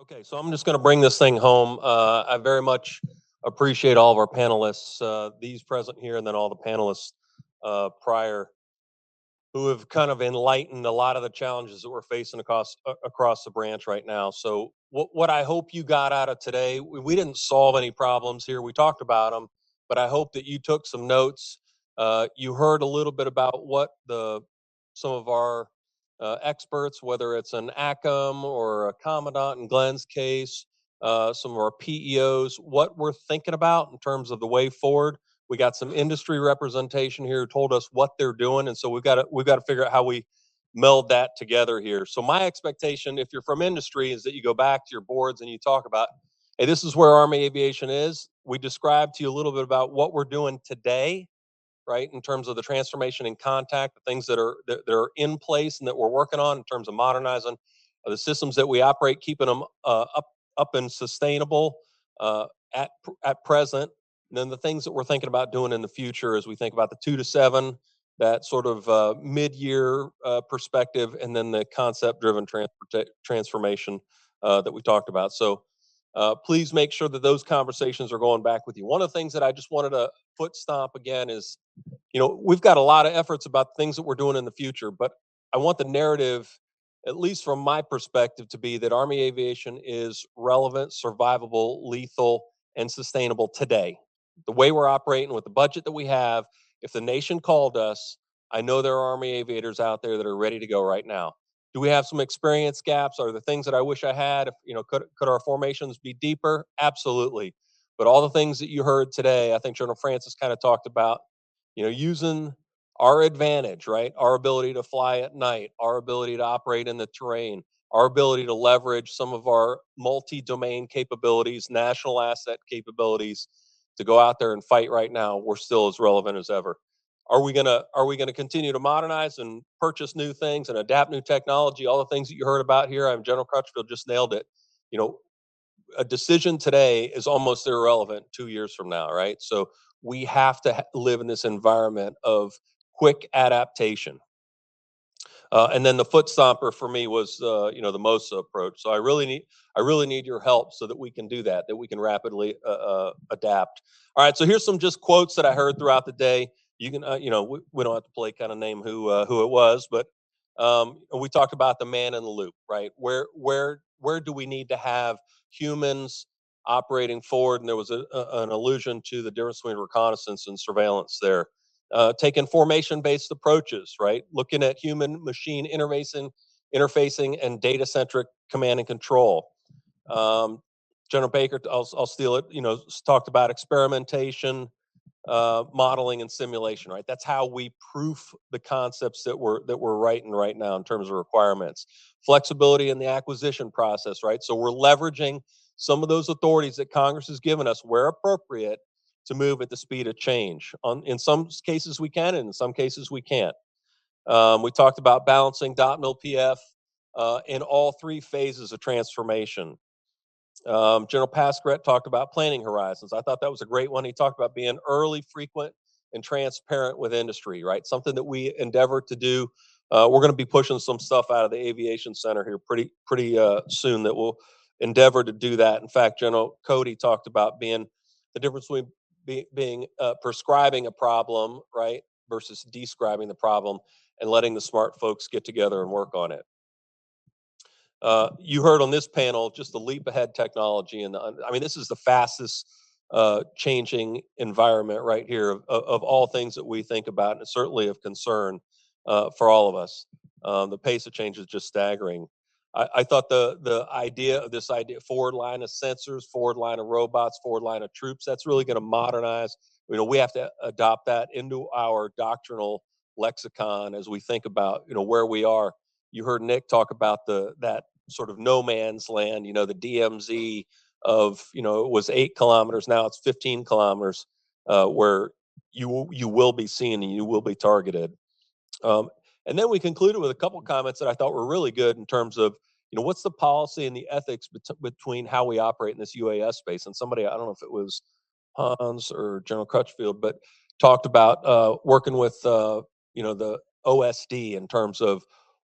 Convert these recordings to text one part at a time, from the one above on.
Okay, so I'm just going to bring this thing home. I very much appreciate all of our panelists, these present here, and then all the panelists prior, who have kind of enlightened a lot of the challenges that we're facing across the branch right now. So, what I hope you got out of today, we didn't solve any problems here. We talked about them, but I hope that you took some notes. You heard a little bit about what the some of our experts, whether it's an ACM or a commandant in Glenn's case, some of our PEOs, what we're thinking about in terms of the way forward. We got some industry representation here who told us what they're doing, and so we've got to figure out how we meld that together here. So my expectation, if you're from industry, is that you go back to your boards and you talk about, hey, this is where Army Aviation is. We described to you a little bit about what we're doing today, right, in terms of the transformation in contact, the things that are in place and that we're working on in terms of modernizing the systems that we operate, keeping them up and sustainable uh, at present. And then the things that we're thinking about doing in the future as we think about the 2 to 7, that sort of mid-year perspective, and then the concept-driven transformation that we talked about. So please make sure that those conversations are going back with you. One of the things that I just wanted to foot stomp again is, we've got a lot of efforts about things that we're doing in the future, but I want the narrative, at least from my perspective, to be that Army Aviation is relevant, survivable, lethal, and sustainable today. The way we're operating with the budget that we have, if the nation called us, I know there are Army aviators out there that are ready to go right now. Do we have some experience gaps? Are there things that I wish I had? If, could our formations be deeper? Absolutely. But all the things that you heard today, I think General Francis kind of talked about, using our advantage, right? Our ability to fly at night, our ability to operate in the terrain, our ability to leverage some of our multi-domain capabilities, national asset capabilities to go out there and fight right now. We're still as relevant as ever. Are we gonna continue to modernize and purchase new things and adapt new technology? All the things that you heard about here, I'm General Crutchfield just nailed it. You know, a decision today is almost irrelevant 2 years from now, right? So we have to live in this environment of quick adaptation. And then the foot stomper for me was, the MOSA approach. So I really need your help so that we can do that, that we can rapidly adapt. All right. So here's some just quotes that I heard throughout the day. You can, we don't have to play kind of name who it was, but we talked about the man in the loop, right? Where do we need to have humans operating forward? And there was an allusion to the difference between reconnaissance and surveillance there. Taking formation-based approaches, right? Looking at human-machine interfacing, and data-centric command and control. Um, General Baker, I'll steal it. Talked about experimentation, modeling, and simulation. Right. That's how we proof the concepts that we're writing right now in terms of requirements. Flexibility in the acquisition process. Right. So we're leveraging some of those authorities that Congress has given us where appropriate to move at the speed of change. In some cases we can, and in some cases we can't. We talked about balancing dot mil PF in all three phases of transformation. General Paskret talked about planning horizons. I thought that was a great one. He talked about being early, frequent, and transparent with industry, right? Something that we endeavor to do. We're going to be pushing some stuff out of the Aviation Center here pretty soon that will endeavor to do that. In fact, General Cody talked about being the difference between being prescribing a problem, right, versus describing the problem and letting the smart folks get together and work on it. You heard on this panel just the leap ahead technology, and this is the fastest changing environment right here of all things that we think about, and it's certainly of concern for all of us. The pace of change is just staggering. I thought the idea of this idea forward line of sensors, forward line of robots, forward line of troops, that's really going to modernize. We have to adopt that into our doctrinal lexicon as we think about where we are. You heard Nick talk about that sort of no man's land, the DMZ of, it was 8 kilometers, now it's 15 kilometers, where you will be seen and you will be targeted. And then we concluded with a couple of comments that I thought were really good in terms of, what's the policy and the ethics between how we operate in this UAS space. And somebody, I don't know if it was Hans or General Crutchfield, but talked about working with, the OSD in terms of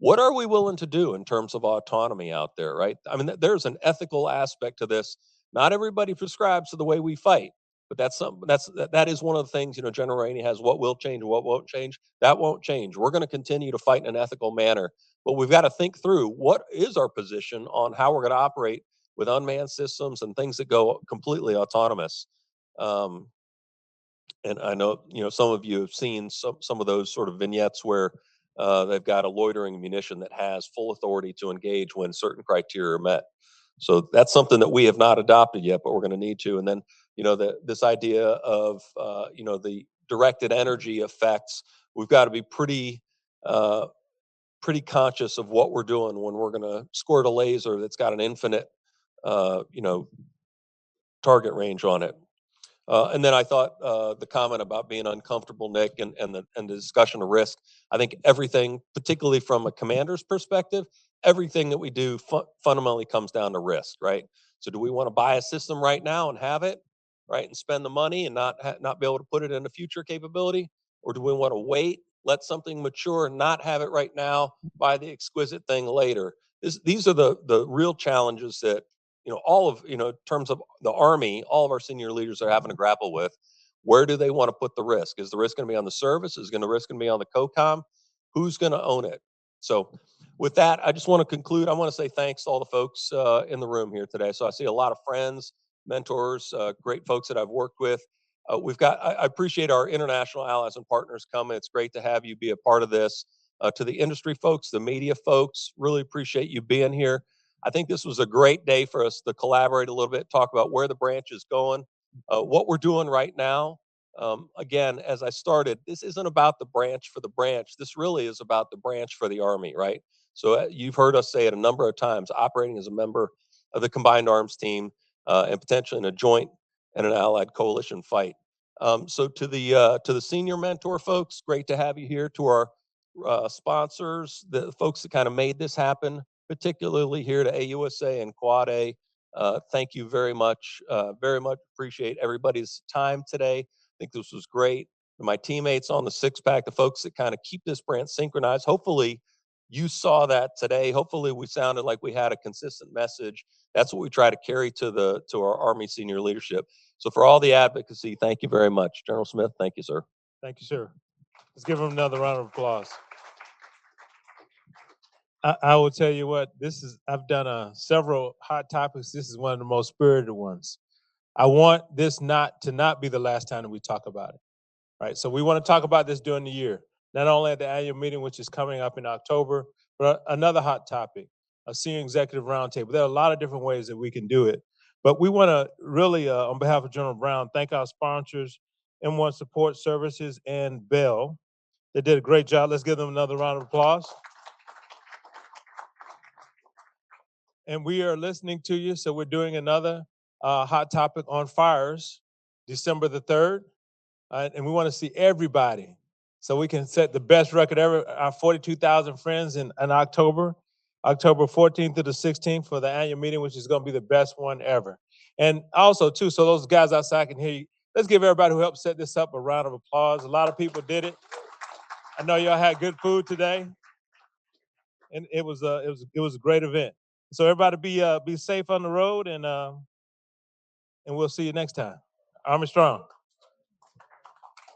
what are we willing to do in terms of autonomy out there, right? I mean, there's an ethical aspect to this. Not everybody prescribes to the way we fight, but that is one of the things, General Rainey has what will change and what won't change. That won't change. We're going to continue to fight in an ethical manner, but we've got to think through what is our position on how we're going to operate with unmanned systems and things that go completely autonomous. Um, and I know, some of you have seen some of those sort of vignettes where they've got a loitering munition that has full authority to engage when certain criteria are met. So that's something that we have not adopted yet, but we're going to need to. And then, this idea of, the directed energy effects, we've got to be uh, pretty conscious of what we're doing when we're going to squirt a laser that's got an infinite, uh, you know, target range on it. And then I thought the comment about being uncomfortable, Nick, and the discussion of risk. I think everything, particularly from a commander's perspective, everything that we do fundamentally comes down to risk, right? So, do we want to buy a system right now and have it, right, and spend the money and not be able to put it in a future capability, or do we want to wait, let something mature, and not have it right now, buy the exquisite thing later? These are the real challenges that all of in terms of the Army, all of our senior leaders are having to grapple with. Where do they want to put the risk? Is the risk going to be on the service? Is the risk going to be on the COCOM? Who's going to own it? So, with that, I just want to conclude. I want to say thanks to all the folks in the room here today. So I see a lot of friends, mentors, great folks that I've worked with. I appreciate our international allies and partners coming. It's great to have you be a part of this. To the industry folks, the media folks, really appreciate you being here. I think this was a great day for us to collaborate a little bit, talk about where the branch is going, what we're doing right now. Again, as I started, this isn't about the branch for the branch. This really is about the branch for the Army, right? So you've heard us say it a number of times, operating as a member of the Combined Arms Team and potentially in a joint and an allied coalition fight. So to the senior mentor folks, great to have you here. To our sponsors, the folks that kind of made this happen, particularly here to AUSA and Quad A. Thank you very much. Very much appreciate everybody's time today. I think this was great. My teammates on the six pack, the folks that kind of keep this branch synchronized. Hopefully, you saw that today. Hopefully, we sounded like we had a consistent message. That's what we try to carry to our Army senior leadership. So, for all the advocacy, thank you very much, General Smith. Thank you, sir. Thank you, sir. Let's give him another round of applause. I will tell you what, I've done several hot topics. This is one of the most spirited ones. I want this not to be the last time that we talk about it, right? So we want to talk about this during the year, not only at the annual meeting, which is coming up in October, but another hot topic, a senior executive roundtable. There are a lot of different ways that we can do it, but we want to really, on behalf of General Brown, thank our sponsors, M1 Support Services and Bell. They did a great job. Let's give them another round of applause. And we are listening to you. So we're doing another hot topic on fires, December the 3rd. And we want to see everybody so we can set the best record ever. Our 42,000 friends in October 14th to the 16th for the annual meeting, which is going to be the best one ever. And also, too, so those guys outside can hear you. Let's give everybody who helped set this up a round of applause. A lot of people did it. I know y'all had good food today, and it was a great event. So everybody be safe on the road, and we'll see you next time. Army strong.